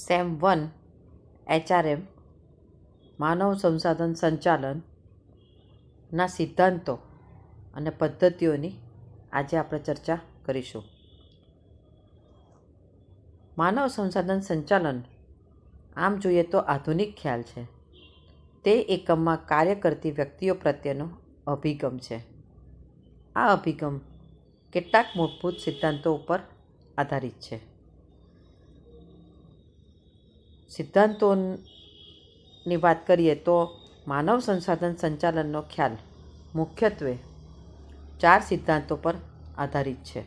Same 1 HRM માનવ સંસાધન સંચાલનના સિદ્ધાંતો અને પદ્ધતિઓની આજે આપણે ચર્ચા કરીશું. માનવ સંસાધન સંચાલન આમ જોઈએ તો આધુનિક ખ્યાલ છે. તે એકમમાં કાર્ય કરતી વ્યક્તિઓ પ્રત્યેનો અભિગમ છે. આ અભિગમ કેટલાક મૂળભૂત સિદ્ધાંતો ઉપર આધારિત છે. સિદ્ધાંતોની વાત કરીએ તો માનવ સંસાધન સંચાલનનો ખ્યાલ મુખ્યત્વે 4 સિદ્ધાંતો પર આધારિત છે.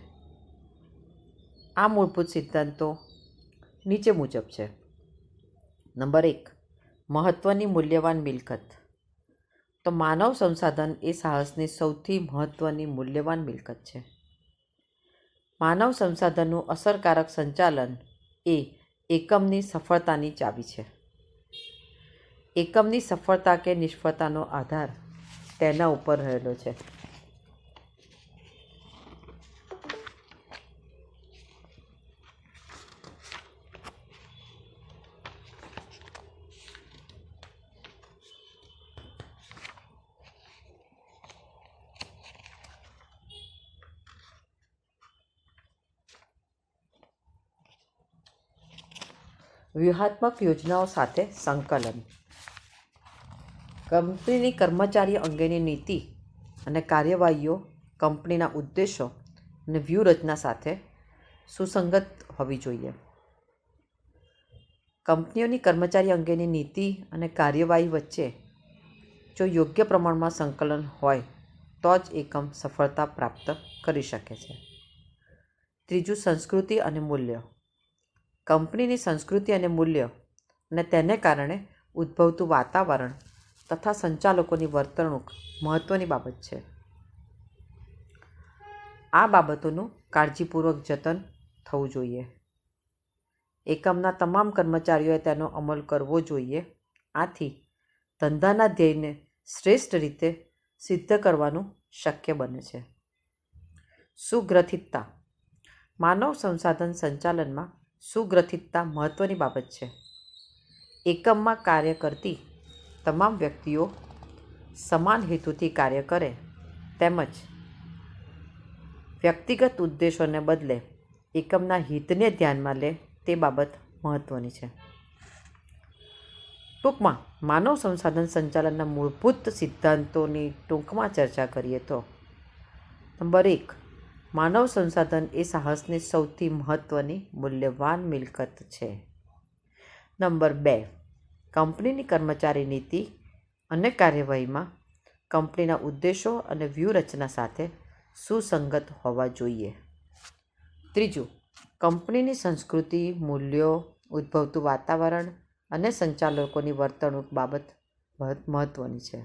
આ મૂળભૂત સિદ્ધાંતો નીચે મુજબ છે. નંબર 1, મહત્ત્વની મૂલ્યવાન મિલકત. તો માનવ સંસાધન એ સાહસની સૌથી મહત્ત્વની મૂલ્યવાન મિલકત છે. માનવ સંસાધનનું અસરકારક સંચાલન એ એકમની સફળતાની ચાવી છે. એકમની સફળતા કે નિષ્ફળતાનો આધાર તેના ઉપર રહેલો છે. વ્યૂહાત્મક યોજનાઓ સાથે સંકલન. કંપનીની કર્મચારીઓ અંગેની નીતિ અને કાર્યવાહીઓ કંપનીના ઉદ્દેશો અને વ્યૂહરચના સાથે સુસંગત હોવી જોઈએ. કંપનીઓની કર્મચારી અંગેની નીતિ અને કાર્યવાહી વચ્ચે જો યોગ્ય પ્રમાણમાં સંકલન હોય તો જ એકમ સફળતા પ્રાપ્ત કરી શકે છે. ત્રીજું, સંસ્કૃતિ અને મૂલ્યો. કંપનીની સંસ્કૃતિ અને મૂલ્યો અને તેને કારણે ઉદ્ભવતું વાતાવરણ તથા સંચાલકોની વર્તણૂક મહત્ત્વની બાબત છે. આ બાબતોનું કાળજીપૂર્વક જતન થવું જોઈએ. એકમના તમામ કર્મચારીઓએ તેનો અમલ કરવો જોઈએ. આથી ધંધાના ધ્યેયને શ્રેષ્ઠ રીતે સિદ્ધ કરવાનું શક્ય બને છે. સુગ્રથિતતા. માનવ સંસાધન સંચાલનમાં સુગ્રથિતતા મહત્ત્વની બાબત છે. એકમમાં કાર્ય કરતી તમામ વ્યક્તિઓ સમાન હેતુથી કાર્ય કરે તેમજ વ્યક્તિગત ઉદ્દેશોને બદલે એકમના હિતને ધ્યાનમાં લે તે બાબત મહત્ત્વની છે. ટૂંકમાં માનવ સંસાધન સંચાલનના મૂળભૂત સિદ્ધાંતોની ટૂંકમાં ચર્ચા કરીએ તો નંબર 1, માનવ સંસાધન એ સાહસની સૌથી મહત્ત્વની મૂલ્યવાન મિલકત છે. નંબર 2, કંપનીની કર્મચારી નીતિ અને કાર્યવાહીમાં કંપનીના ઉદ્દેશો અને વ્યૂહરચના સાથે સુસંગત હોવા જોઈએ. ત્રીજું, કંપનીની સંસ્કૃતિ, મૂલ્યો, ઉદ્ભવતું વાતાવરણ અને સંચાલકોની વર્તણૂક બાબત મહત્ત્વની છે.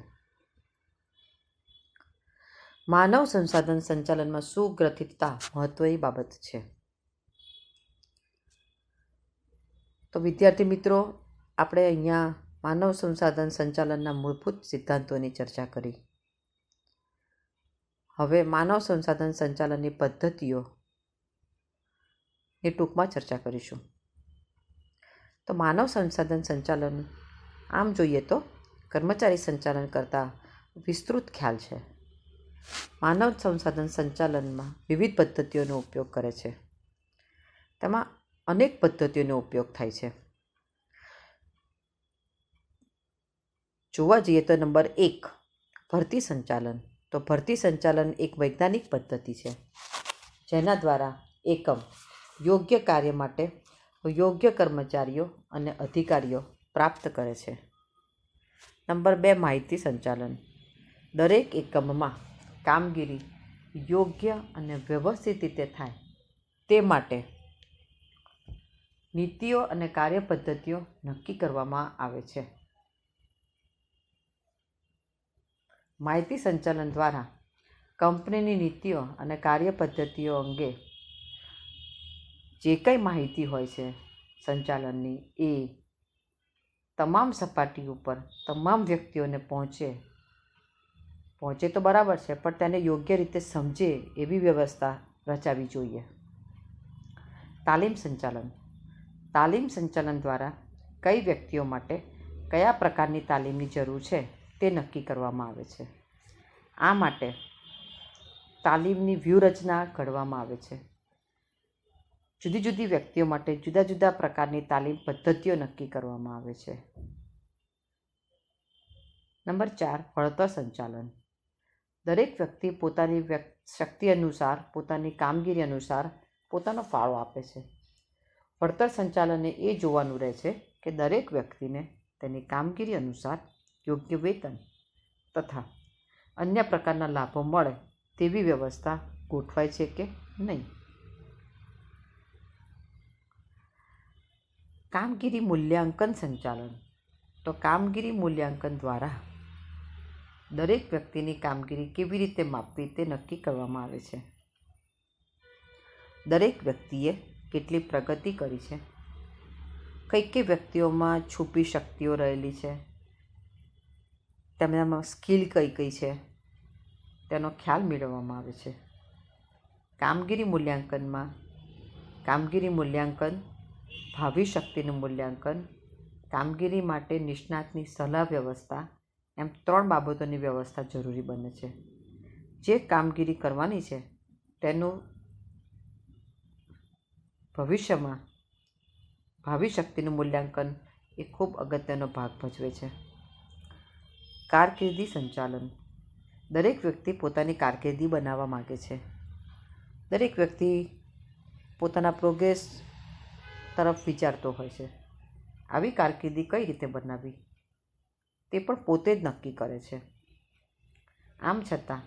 માનવ સંસાધન સંચાલનમાં સુગ્રથિતતા મહત્ત્વની બાબત છે. તો વિદ્યાર્થી મિત્રો, આપણે અહીંયા માનવ સંસાધન સંચાલનના મૂળભૂત સિદ્ધાંતોની ચર્ચા કરી. હવે માનવ સંસાધન સંચાલનની પદ્ધતિઓની ટૂંકમાં ચર્ચા કરીશું. તો માનવ સંસાધન સંચાલન આમ જોઈએ તો કર્મચારી સંચાલન કરતાં વિસ્તૃત ખ્યાલ છે. માનવ સંસાધન સંચાલનમાં વિવિધ પદ્ધતિઓનો ઉપયોગ કરે છે. તેમાં અનેક પદ્ધતિઓનો ઉપયોગ થાય છે. જોવા જઈએ તો નંબર 1, ભરતી સંચાલન. તો ભરતી સંચાલન એક વૈજ્ઞાનિક પદ્ધતિ છે જેના દ્વારા એકમ યોગ્ય કાર્ય માટે યોગ્ય કર્મચારીઓ અને અધિકારીઓ પ્રાપ્ત કરે છે. નંબર 2, માહિતી સંચાલન. દરેક એકમમાં કામગીરી યોગ્ય અને વ્યવસ્થિત રીતે થાય તે માટે નીતિઓ અને કાર્યપદ્ધતિઓ નક્કી કરવામાં આવે છે. માહિતી સંચાલન દ્વારા કંપનીની નીતિઓ અને કાર્યપદ્ધતિઓ અંગે જે કંઈ માહિતી હોય છે સંચાલનની, એ તમામ સપાટી ઉપર તમામ વ્યક્તિઓને પહોંચે તો બરાબર છે, પણ તેને યોગ્ય રીતે સમજે એવી વ્યવસ્થા રચાવી જોઈએ. તાલીમ સંચાલન. તાલીમ સંચાલન દ્વારા કઈ વ્યક્તિઓ માટે કયા પ્રકારની તાલીમની જરૂર છે તે નક્કી કરવામાં આવે છે. આ માટે તાલીમની વ્યૂહરચના ઘડવામાં આવે છે. જુદી જુદી વ્યક્તિઓ માટે જુદા જુદા પ્રકારની તાલીમ પદ્ધતિઓ નક્કી કરવામાં આવે છે. નંબર 4, વળતર સંચાલન. દરેક વ્યક્તિ પોતાની શક્તિ અનુસાર, પોતાની કામગીરી અનુસાર પોતાનો ફાળો આપે છે. વળતર સંચાલનને એ જોવાનું રહે છે કે દરેક વ્યક્તિને તેની કામગીરી અનુસાર યોગ્ય વેતન તથા અન્ય પ્રકારના લાભો મળે તેવી વ્યવસ્થા ગોઠવાય છે કે નહીં. કામગીરી મૂલ્યાંકન સંચાલન. તો કામગીરી મૂલ્યાંકન દ્વારા દરેક વ્યક્તિની કામગીરી કેવી રીતે માપવી તે નક્કી કરવામાં આવે છે. દરેક વ્યક્તિએ કેટલી પ્રગતિ કરી છે, કઈ કઈ વ્યક્તિઓમાં છુપી શક્તિઓ રહેલી છે, તેમનામાં સ્કિલ કઈ કઈ છે તેનો ખ્યાલ મેળવવામાં આવે છે. કામગીરી મૂલ્યાંકન, ભાવિ શક્તિનું મૂલ્યાંકન, કામગીરી માટે નિષ્ણાતની સલાહ વ્યવસ્થા, એમ 3 બાબતોની વ્યવસ્થા જરૂરી બને છે. જે કામગીરી કરવાની છે તેનું ભવિષ્યમાં ભાવિ શક્તિનું મૂલ્યાંકન એ ખૂબ અગત્યનો ભાગ ભજવે છે. કારકિર્દી સંચાલન. દરેક વ્યક્તિ પોતાની કારકિર્દી બનાવવા માગે છે. દરેક વ્યક્તિ પોતાના પ્રોગ્રેસ તરફ વિચારતો હોય છે. આવી કારકિર્દી કઈ રીતે બનાવવી તે પણ પોતે જ નક્કી કરે છે. આમ છતાં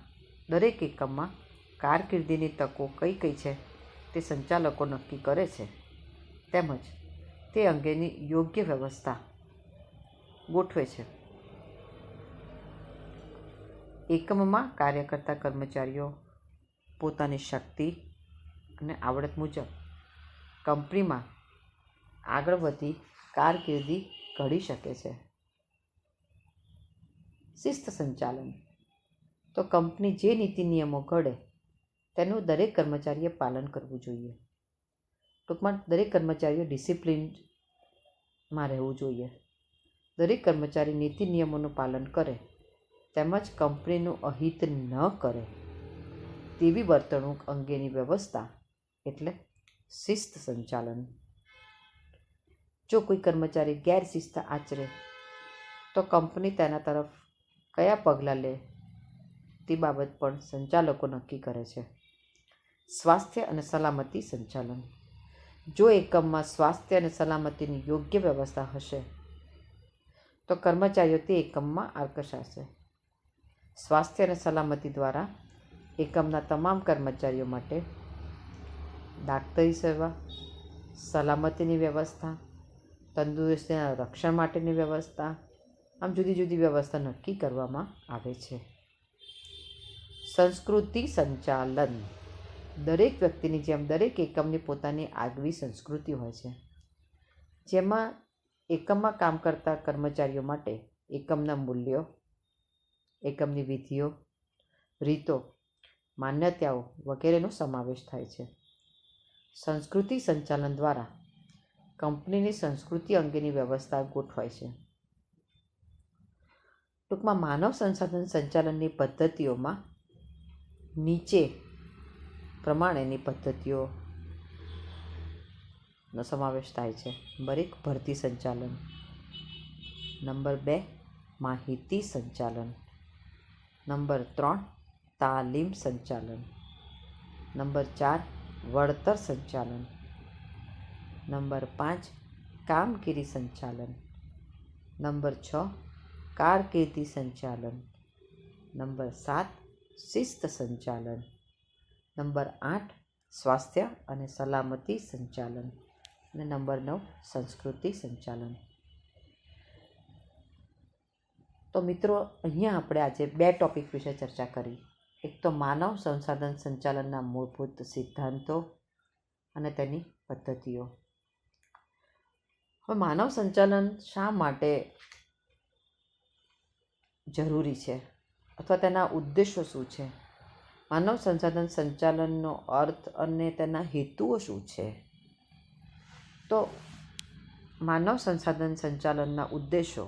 દરેક એકમમાં કારકિર્દીની તકો કઈ કઈ છે તે સંચાલકો નક્કી કરે છે, તેમજ તે અંગેની યોગ્ય વ્યવસ્થા ગોઠવે છે. એકમમાં કાર્ય કરતા કર્મચારીઓ પોતાની શક્તિ અને આવડત મુજબ કંપનીમાં આગળ વધી કારકિર્દી ઘડી શકે છે. શિસ્ત સંચાલન. તો કંપની જે નીતિ નિયમો ઘડે તેનું દરેક કર્મચારીએ પાલન કરવું જોઈએ. ટૂંકમાં દરેક કર્મચારીઓ ડિસિપ્લિનમાં રહેવું જોઈએ. દરેક કર્મચારી નીતિ નિયમોનું પાલન કરે તેમજ કંપનીનું અહિત ન કરે તેવી વર્તણૂક અંગેની વ્યવસ્થા એટલે શિસ્ત સંચાલન. જો કોઈ કર્મચારી ગેરશિસ્ત આચરે તો કંપની તેના તરફ કયા પગલાં લે તે બાબત પણ સંચાલકો નક્કી કરે છે. સ્વાસ્થ્ય અને સલામતી સંચાલન. જો એકમમાં સ્વાસ્થ્ય અને સલામતીની યોગ્ય વ્યવસ્થા હશે તો કર્મચારીઓ તે એકમમાં આકર્ષાશે. સ્વાસ્થ્ય અને સલામતી દ્વારા એકમના તમામ કર્મચારીઓ માટે દાક્તરી સેવા, સલામતીની વ્યવસ્થા, તંદુરસ્તીના રક્ષણ માટેની વ્યવસ્થા, આમ જુદી જુદી વ્યવસ્થા નક્કી કરવામાં આવે છે. સંસ્કૃતિ સંચાલન. દરેક વ્યક્તિની જેમ દરેક એકમની પોતાની આગવી સંસ્કૃતિ હોય છે, જેમાં એકમમાં કામ કરતા કર્મચારીઓ માટે એકમના મૂલ્યો, એકમની વિધિઓ, રીતો, માન્યતાઓ વગેરેનો સમાવેશ થાય છે. સંસ્કૃતિ સંચાલન દ્વારા કંપનીની સંસ્કૃતિ અંગેની વ્યવસ્થા ગોઠવાય છે. ટૂંકમાં માનવ સંસાધન સંચાલનની પદ્ધતિઓમાં નીચે પ્રમાણેની પદ્ધતિઓનો સમાવેશ થાય છે. નંબર 1, ભરતી સંચાલન. નંબર 2, માહિતી સંચાલન. નંબર 3, તાલીમ સંચાલન. નંબર 4, વળતર સંચાલન. નંબર 5, કામગીરી સંચાલન. નંબર 6, કારકિર્દી સંચાલન. નંબર 7, શિસ્ત સંચાલન. નંબર 8, સ્વાસ્થ્ય અને સલામતી સંચાલન. અને નંબર 9, સંસ્કૃતિ સંચાલન. તો મિત્રો, અહીંયા આપણે આજે 2 ટોપિક વિશે ચર્ચા કરી. એક તો માનવ સંસાધન સંચાલનના મૂળભૂત સિદ્ધાંતો અને તેની પદ્ધતિઓ. હવે માનવ સંચાલન શા માટે જરૂરી છે અથવા તેના ઉદ્દેશો શું છે? માનવ સંસાધન સંચાલનનો અર્થ અને તેના હેતુઓ શું છે? તો માનવ સંસાધન સંચાલનના ઉદ્દેશો.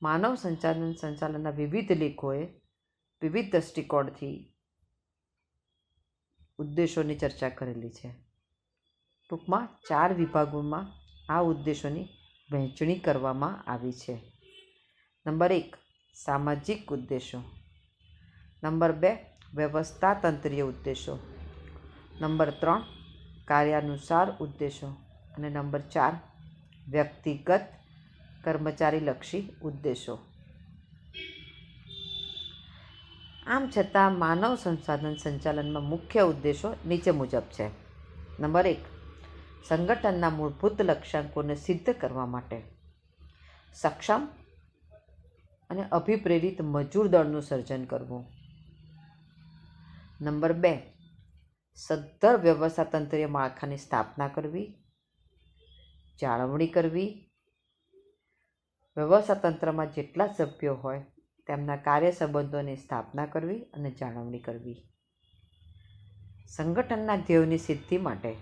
માનવ સંસાધન સંચાલનના વિવિધ લેખોએ વિવિધ દૃષ્ટિકોણથી ઉદ્દેશોની ચર્ચા કરેલી છે. ટૂંકમાં 4 વિભાગોમાં આ ઉદ્દેશોની વહેંચણી કરવામાં આવી છે. નંબર 1 સામાજિક ઉદ્દેશો. નંબર 2 વ્યવસ્થાતંત્રીય ઉદ્દેશો. નંબર 3 કાર્યાનુસાર ઉદ્દેશો. અને નંબર 4 વ્યક્તિગત કર્મચારીલક્ષી ઉદ્દેશો. આમ છતાં માનવ સંસાધન સંચાલનમાં મુખ્ય ઉદ્દેશો નીચે મુજબ છે. નંબર 1 સંગઠનના મૂળભૂત લક્ષ્યાંકોને સિદ્ધ કરવા માટે સક્ષમ અને અભિપ્રેરિત મજૂર દળનું સર્જન કરવું. નંબર 2 સદ્ધર વ્યવસ્થાતંત્રીય માળખાની સ્થાપના કરવી, જાળવણી કરવી, વ્યવસ્થાતંત્રમાં જેટલા સભ્યો હોય તેમના કાર્ય સંબંધોની સ્થાપના કરવી અને જાળવણી કરવી. સંગઠનના ધ્યેયોની સિદ્ધિ માટે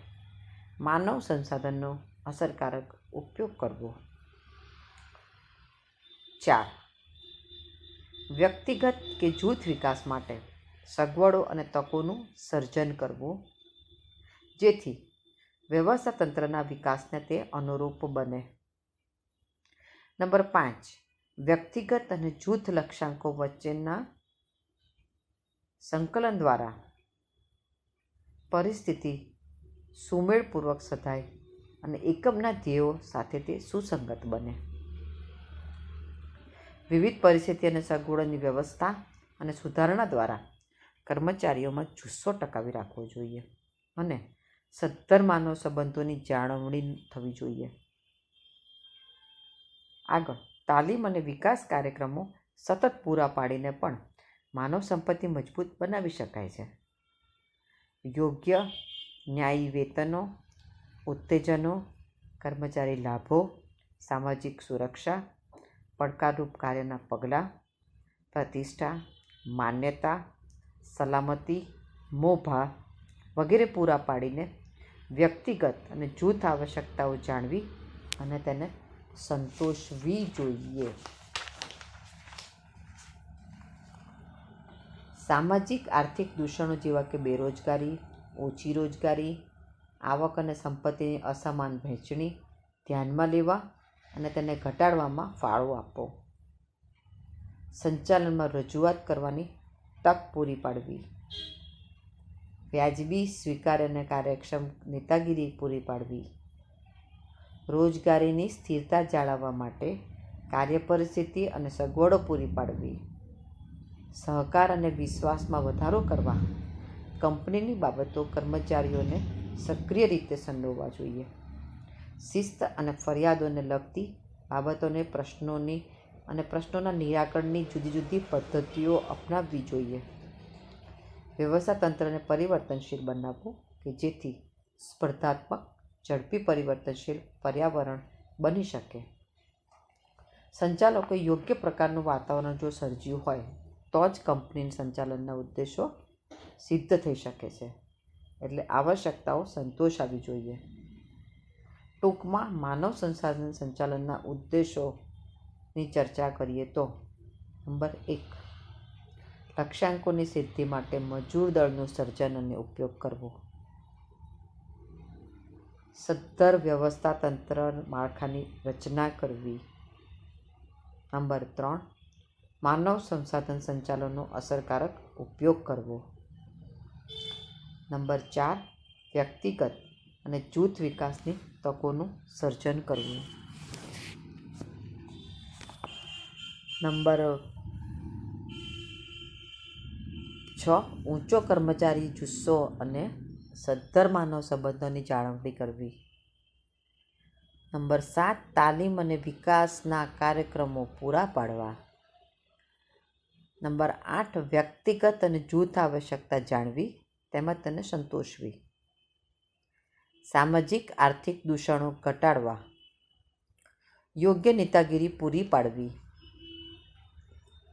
માનવ સંસાધનનો અસરકારક ઉપયોગ કરવો. 4 વ્યક્તિગત કે જૂથ વિકાસ માટે સગવડો અને તકોનું સર્જન કરવું, જેથી વ્યવસ્થાતંત્રના વિકાસને તે અનુરૂપ બને. નંબર 5 વ્યક્તિગત અને જૂથ લક્ષ્યાંકો વચ્ચેના સંકલન દ્વારા પરિસ્થિતિ સુમેળપૂર્વક સધાય અને એકમના ધ્યેયો સાથે તે સુસંગત બને. વિવિધ પરિસ્થિતિ અને સગવડોની વ્યવસ્થા અને સુધારણા દ્વારા કર્મચારીઓમાં જુસ્સો ટકાવી રાખવો જોઈએ અને સદ્ધર માનવ સંબંધોની જાળવણી થવી જોઈએ. આગળ તાલીમ અને વિકાસ કાર્યક્રમો સતત પૂરા પાડીને પણ માનવ સંપત્તિ મજબૂત બનાવી શકાય છે. યોગ્ય ન્યાયી વેતનો, ઉત્તેજનો, કર્મચારી લાભો, સામાજિક સુરક્ષા, પડકારરૂપ કાર્યના પગલાં, પ્રતિષ્ઠા, માન્યતા, સલામતી, મોભા વગેરે પૂરા પાડીને વ્યક્તિગત અને જૂથ આવશ્યકતાઓ જાણવી અને તેને સંતોષવી જોઈએ. સામાજિક આર્થિક દૂષણો જેવા કે બેરોજગારી, ઓછી રોજગારી, આવક અને સંપત્તિની અસમાન વહેંચણી ધ્યાનમાં લેવા અને તેને ઘટાડવામાં ફાળો આપવો. સંચાલનમાં રજૂઆત કરવાની તક પૂરી પાડવી. વ્યાજબી, સ્વીકાર્ય અને કાર્યક્ષમ નેતાગીરી પૂરી પાડવી. રોજગારીની સ્થિરતા જાળવવા માટે કાર્ય પરિસ્થિતિ અને સગવડો પૂરી પાડવી. સહકાર અને વિશ્વાસમાં વધારો કરવા કંપનીની બાબતો કર્મચારીઓને સક્રિય રીતે સંડોવવા જોઈએ. શિસ્ત અને ફરિયાદોને લગતી બાબતોને પ્રશ્નોના નિરાકરણની જુદી જુદી પદ્ધતિઓ અપનાવવી જોઈએ. વ્યવસ્થાતંત્રને પરિવર્તનશીલ બનાવવું કે જેથી સ્પર્ધાત્મક, ઝડપી પરિવર્તનશીલ પર્યાવરણ બની શકે. સંચાલકોએ યોગ્ય પ્રકારનું વાતાવરણ જો સર્જ્યું હોય તો જ કંપની સંચાલનના ઉદ્દેશો સિદ્ધ થઈ શકે છે. એટલે આવશ્યકતાઓ સંતોષાવી જોઈએ. ટૂંકમાં માનવ સંસાધન સંચાલનના ઉદ્દેશોની ચર્ચા કરીએ તો નંબર 1 લક્ષ્યાંકોની સિદ્ધિ માટે મજૂર દળનું સર્જન અને ઉપયોગ કરવો. સદ્ધર વ્યવસ્થાતંત્ર માળખાની રચના કરવી. નંબર 3 માનવ સંસાધન સંચાલનનો અસરકારક ઉપયોગ કરવો. નંબર 4 વ્યક્તિગત અને જૂથ વિકાસની તકોનું સર્જન કરવું. નંબર 6 ઊંચો કર્મચારી જુસ્સો અને સદ્ધર માનવ સંબંધોની જાળવણી કરવી. નંબર 7 તાલીમ અને વિકાસના કાર્યક્રમો પૂરા પાડવા. નંબર 8 વ્યક્તિગત અને જૂથ આવશ્યકતા જાણવી તેમજ તેને સંતોષવી. સામાજિક આર્થિક દૂષણો ઘટાડવા. યોગ્ય નેતાગીરી પૂરી પાડવી.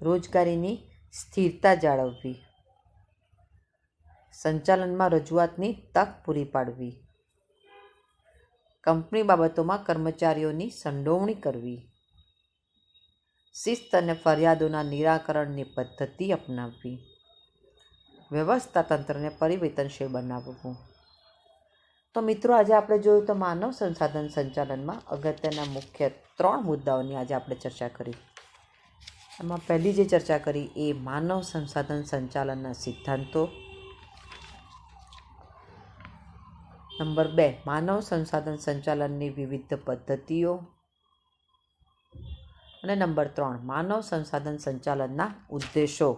રોજગારીની સ્થિરતા જાળવવી. સંચાલનમાં રજૂઆતની તક પૂરી પાડવી. કંપની બાબતોમાં કર્મચારીઓની સંડોવણી કરવી, શિસ્ત અને ફરિયાદોના નિરાકરણની પદ્ધતિ અપનાવવી, વ્યવસ્થા તંત્રને પરિવર્તનશીલ બનાવવું. તો મિત્રો, આજે આપણે જોયું તો માનવ સંસાધન સંચાલનમાં અગત્યના મુખ્ય 3 મુદ્દાઓની આજે આપણે ચર્ચા કરી. એમાં પહેલી જે ચર્ચા કરી એ માનવ સંસાધન સંચાલનના સિદ્ધાંતો, નંબર 2 માનવ સંસાધન સંચાલનની વિવિધ પદ્ધતિઓ, અને નંબર 3 માનવ સંસાધન સંચાલનના ઉદ્દેશો.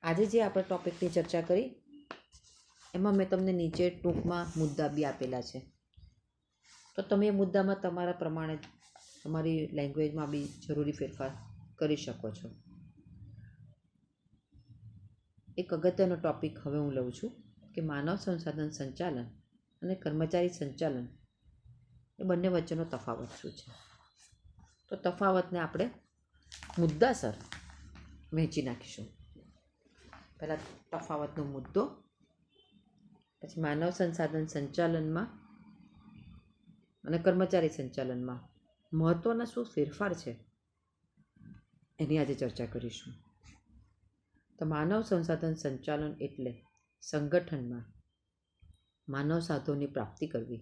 આજે જે આપણે ટૉપિકની ચર્ચા કરી એમાં મેં તમને નીચે ટૂંકમાં મુદ્દા બી આપેલા છે. તો તમે એ મુદ્દામાં તમારા પ્રમાણે તમારી લેંગ્વેજમાં બી જરૂરી ફેરફાર કરી શકો છો. એક અગત્યનો ટૉપિક હવે હું લઉં છું કે માનવ સંસાધન સંચાલન અને કર્મચારી સંચાલન એ બંને વચ્ચેનો તફાવત શું છે. તો તફાવતને આપણે મુદ્દાસર વહેંચી નાખીશું. પહેલાં તફાવતનો મુદ્દો, પછી માનવ સંસાધન સંચાલનમાં અને કર્મચારી સંચાલનમાં મહત્ત્વના શું ફેરફાર છે એની આજે ચર્ચા કરીશું. તો માનવ સંસાધન સંચાલન એટલે સંગઠનમાં માનવ સાધનોની પ્રાપ્તિ કરવી.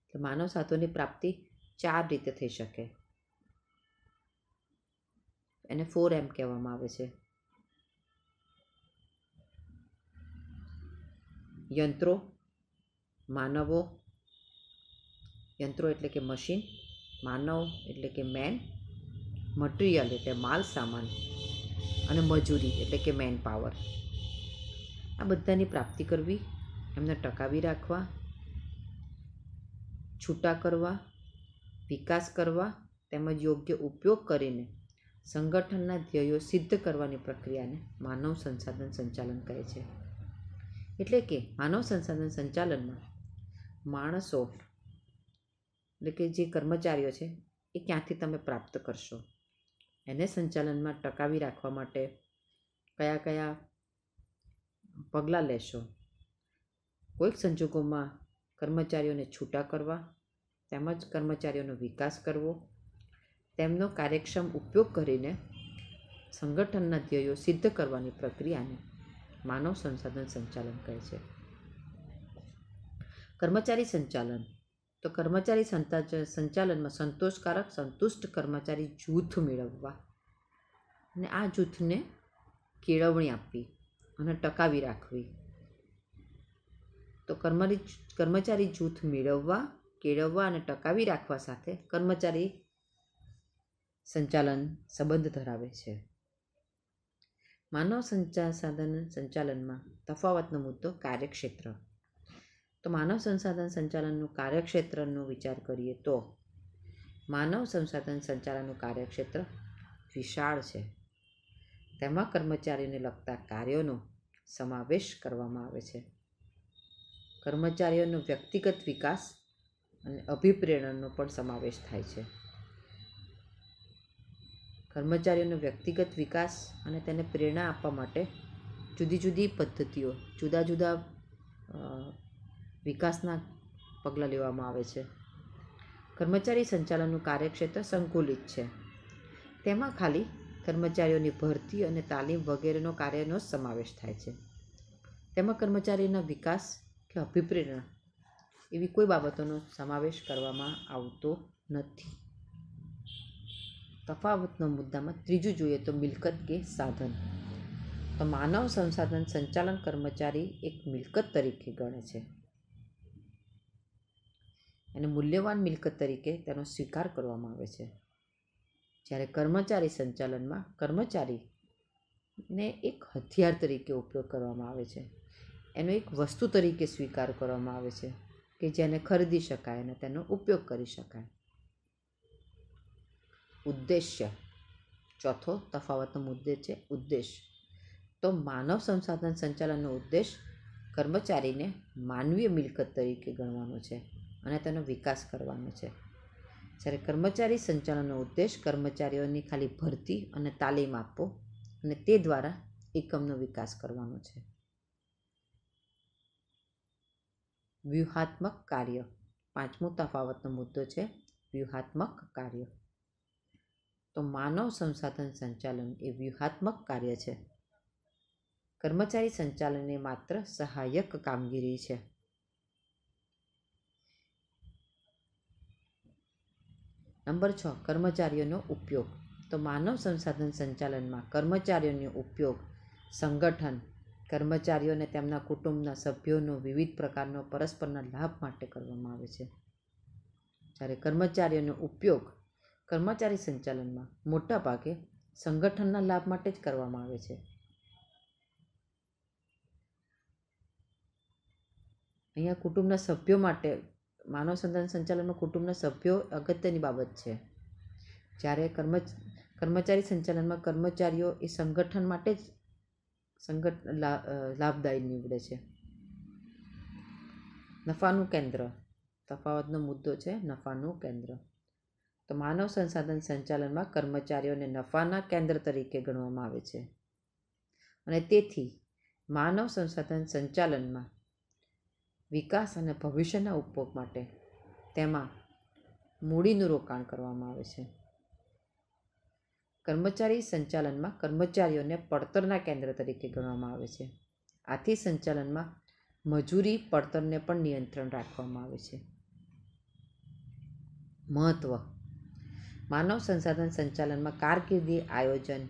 તો માનવ સાધનોની પ્રાપ્તિ 4 રીતે થઈ શકે. એને 4M કહેવામાં આવે છે. યંત્રો, માનવો, યંત્રો એટલે કે મશીન, માનવ એટલે કે મેન, મટીરિયલ એટલે માલ સામાન, અને મજૂરી એટલે કે મેન પાવર. આ બધાની પ્રાપ્તિ કરવી, એમને ટકાવી રાખવા, છૂટા કરવા, વિકાસ કરવા તેમજ યોગ્ય ઉપયોગ કરીને સંગઠનના ધ્યેયો સિદ્ધ કરવાની પ્રક્રિયાને માનવ સંસાધન સંચાલન કહે છે. એટલે કે માનવ સંસાધન સંચાલનમાં માણસો એટલે કે જે કર્મચારીઓ છે એ ક્યાંથી તમે પ્રાપ્ત કરશો, એને સંચાલનમાં ટકાવી રાખવા માટે કયા કયા પગલાં લેશો, કોઈક સંજોગોમાં કર્મચારીઓને છૂટા કરવા તેમજ કર્મચારીઓનો વિકાસ કરવો, તેમનો કાર્યક્ષમ ઉપયોગ કરીને સંગઠનના ધ્યેયો સિદ્ધ કરવાની પ્રક્રિયાને માનવ સંસાધન સંચાલન કહે છે. કર્મચારી સંચાલન. તો કર્મચારી સંચાલનમાં સંતુષ્ટ કર્મચારી જૂથ મેળવવા અને આ જૂથને કેળવણી આપવી અને ટકાવી રાખવી. તો કર્મચારી જૂથ મેળવવા, કેળવવા અને ટકાવી રાખવા સાથે કર્મચારી સંચાલન સંબંધ ધરાવે છે. માનવ સંસાધન સંચાલનમાં તફાવતનો મુદ્દો કાર્યક્ષેત્ર. તો માનવ સંસાધન સંચાલનનું કાર્યક્ષેત્રનો વિચાર કરીએ તો માનવ સંસાધન સંચાલનનું કાર્યક્ષેત્ર વિશાળ છે. તેમાં કર્મચારીઓને લગતા કાર્યોનો સમાવેશ કરવામાં આવે છે. કર્મચારીઓનો વ્યક્તિગત વિકાસ અને અભિપ્રેરણનો પણ સમાવેશ થાય છે. કર્મચારીઓનો વ્યક્તિગત વિકાસ અને તેને પ્રેરણા આપવા માટે જુદી જુદી પદ્ધતિઓ, જુદા જુદા વિકાસના પગલાં લેવામાં આવે છે. કર્મચારી સંચાલનનું કાર્યક્ષેત્ર સંકુલિત છે. તેમાં ખાલી કર્મચારીઓની ભરતી અને તાલીમ વગેરેનો કાર્યનો જ સમાવેશ થાય છે. તેમાં કર્મચારીના વિકાસ કે અભિપ્રેરણા એવી કોઈ બાબતોનો સમાવેશ કરવામાં આવતો નથી. તફાવતના મુદ્દામાં ત્રીજું જોઈએ તો મિલકત કે સાધન. તો માનવ સંસાધન સંચાલન કર્મચારી એક મિલકત તરીકે ગણે છે. અને મૂલ્યવાન મિલકત તરીકે તેનો સ્વીકાર કરવામાં આવે છે. જ્યારે કર્મચારી સંચાલનમાં કર્મચારીને એક હથિયાર તરીકે ઉપયોગ કરવામાં આવે છે. એનો એક વસ્તુ તરીકે સ્વીકાર કરવામાં આવે છે કે જેને ખરીદી શકાય અને તેનો ઉપયોગ કરી શકાય. ઉદ્દેશ્ય. ચોથો તફાવતનો મુદ્દે છે ઉદ્દેશ. તો માનવ સંસાધન સંચાલનનો ઉદ્દેશ કર્મચારીને માનવીય મિલકત તરીકે ગણવાનો છે અને તેનો વિકાસ કરવાનો છે. જ્યારે કર્મચારી સંચાલનનો ઉદ્દેશ કર્મચારીઓની ખાલી ભરતી અને તાલીમ આપવો અને તે દ્વારા એકમનો વિકાસ કરવાનો છે. વ્યૂહાત્મક કાર્ય. પાંચમો તફાવતનો મુદ્દો છે વ્યૂહાત્મક કાર્ય. તો માનવ સંસાધન સંચાલન એ વ્યૂહાત્મક કાર્ય છે. કર્મચારી સંચાલન એ માત્ર સહાયક કામગીરી છે. નંબર 6 કર્મચારીઓનો ઉપયોગ. તો માનવ સંસાધન સંચાલનમાં કર્મચારીઓનો ઉપયોગ સંગઠન, કર્મચારીઓ અને તેમના કુટુંબના સભ્યોનો વિવિધ પ્રકારનો પરસ્પરના લાભ માટે કરવામાં આવે છે. જ્યારે કર્મચારીઓનો ઉપયોગ કર્મચારી સંચાલનમાં મોટા ભાગે સંગઠનના લાભ માટે જ કરવામાં આવે છે. અહીંયા કુટુંબના સભ્યો માટે માનવ સંસાધન સંચાલનમાં કુટુંબના સભ્યો અગત્યની બાબત છે. જ્યારે કર્મચારી સંચાલનમાં કર્મચારીઓ એ સંગઠન માટે જ લાભદાયી નીવડે છે. નફાનું કેન્દ્ર. તફાવતનો મુદ્દો છે નફાનું કેન્દ્ર. તો માનવ સંસાધન સંચાલનમાં કર્મચારીઓને નફાના કેન્દ્ર તરીકે ગણવામાં આવે છે અને તેથી માનવ સંસાધન સંચાલનમાં વિકાસ અને ભવિષ્યના ઉપયોગ માટે તેમાં મૂડીનું રોકાણ કરવામાં આવે છે. કર્મચારી સંચાલનમાં કર્મચારીઓને પડતરના કેન્દ્ર તરીકે ગણવામાં આવે છે. આથી સંચાલનમાં મજૂરી પડતરને પણ નિયંત્રણ રાખવામાં આવે છે. મહત્વ. માનવ સંસાધન સંચાલનમાં કારકિર્દી આયોજન,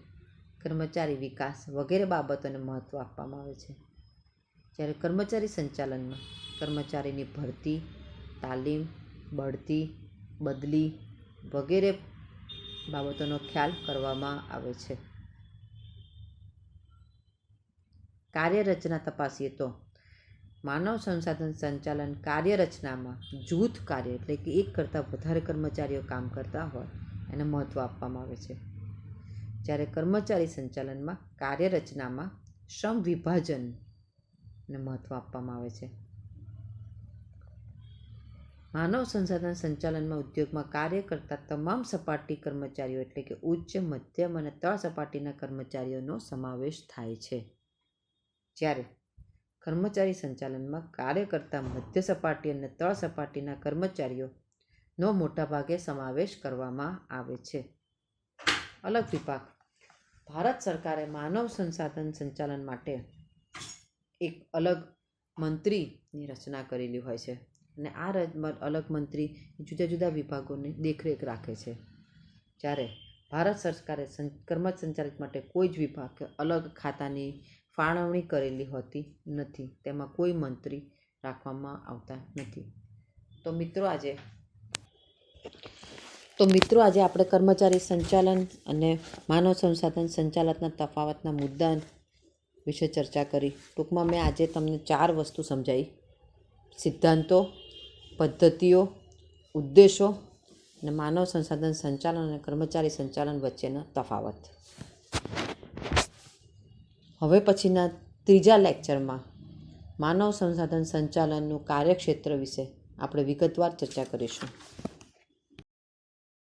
કર્મચારી વિકાસ વગેરે બાબતોને મહત્વ આપવામાં આવે છે. જ્યારે કર્મચારી સંચાલનમાં કર્મચારીની ભરતી, તાલીમ, બઢતી, બદલી વગેરે બાબતોનો ખ્યાલ કરવામાં આવે છે. કાર્યરચના તપાસીએ તો માનવ સંસાધન સંચાલન કાર્યરચનામાં જૂથ કાર્ય એટલે કે એક કરતાં વધારે કર્મચારીઓ કામ કરતા હોય એને મહત્ત્વ આપવામાં આવે છે. જ્યારે કર્મચારી સંચાલનમાં કાર્યરચનામાં શ્રમ વિભાજનને મહત્ત્વ આપવામાં આવે છે. માનવ સંસાધન સંચાલનમાં ઉદ્યોગમાં કાર્ય કરતા તમામ સપાટી કર્મચારીઓ એટલે કે ઉચ્ચ, મધ્યમ અને તળ સપાટીના કર્મચારીઓનો સમાવેશ થાય છે. જ્યારે કર્મચારી સંચાલનમાં કાર્ય કરતા મધ્ય સપાટી અને તળ સપાટીના કર્મચારીઓનો મોટાભાગે સમાવેશ કરવામાં આવે છે. અલગ વિભાગ. ભારત સરકારે માનવ સંસાધન સંચાલન માટે એક અલગ મંત્રીની રચના કરેલી હોય છે અને આ અલગ મંત્રી જુદા જુદા વિભાગોની દેખરેખ રાખે છે. જ્યારે ભારત સરકારે કર્મચારી સંચાલિત માટે કોઈ જ વિભાગ અલગ ખાતાની ફાળવણી કરેલી હોતી નથી. તેમાં કોઈ મંત્રી રાખવામાં આવતા નથી. તો મિત્રો આજે આપણે કર્મચારી સંચાલન અને માનવ સંસાધન સંચાલનના તફાવતના મુદ્દા વિશે ચર્ચા કરી. ટૂંકમાં મેં આજે તમને 4 વસ્તુ સમજાવી: સિદ્ધાંતો, પદ્ધતિઓ, ઉદ્દેશો અને માનવ સંસાધન સંચાલન અને કર્મચારી સંચાલન વચ્ચેનો તફાવત. હવે પછીના 3જા લેક્ચરમાં માનવ સંસાધન સંચાલનનું કાર્યક્ષેત્ર વિશે આપણે વિગતવાર ચર્ચા કરીશું.